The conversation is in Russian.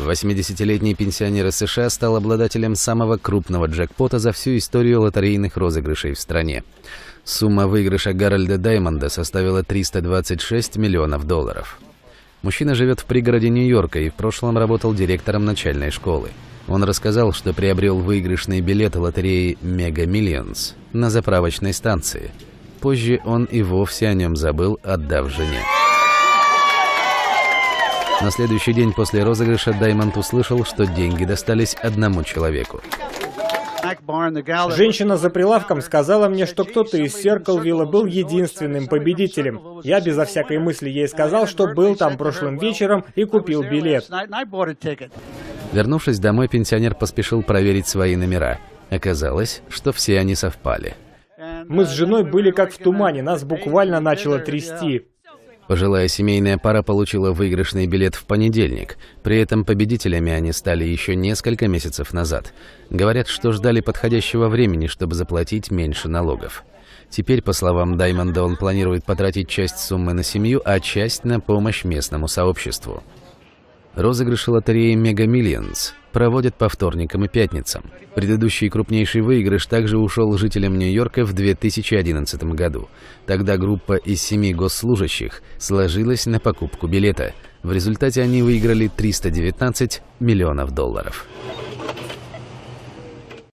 80-летний пенсионер из США стал обладателем самого крупного джекпота за всю историю лотерейных розыгрышей в стране. Сумма выигрыша Гарольда Даймонда составила $326 миллионов. Мужчина живет в пригороде Нью-Йорка и в прошлом работал директором начальной школы. Он рассказал, что приобрел выигрышный билет лотереи Mega Millions на заправочной станции. Позже он и вовсе о нем забыл, отдав жене. На следующий день после розыгрыша Даймонд услышал, что деньги достались одному человеку. Женщина за прилавком сказала мне, что кто-то из Серклвилла был единственным победителем. Я безо всякой мысли ей сказал, что был там прошлым вечером и купил билет. Вернувшись домой, пенсионер поспешил проверить свои номера. Оказалось, что все они совпали. Мы с женой были как в тумане, нас буквально начало трясти. Пожилая семейная пара получила выигрышный билет в понедельник. При этом победителями они стали еще несколько месяцев назад. Говорят, что ждали подходящего времени, чтобы заплатить меньше налогов. Теперь, по словам Даймонда, он планирует потратить часть суммы на семью, а часть на помощь местному сообществу. Розыгрыши лотереи Mega Millions проводят по вторникам и пятницам. Предыдущий крупнейший выигрыш также ушел жителям Нью-Йорка в 2011 году. Тогда группа из 7 госслужащих сложилась на покупку билета. В результате они выиграли $319 миллионов.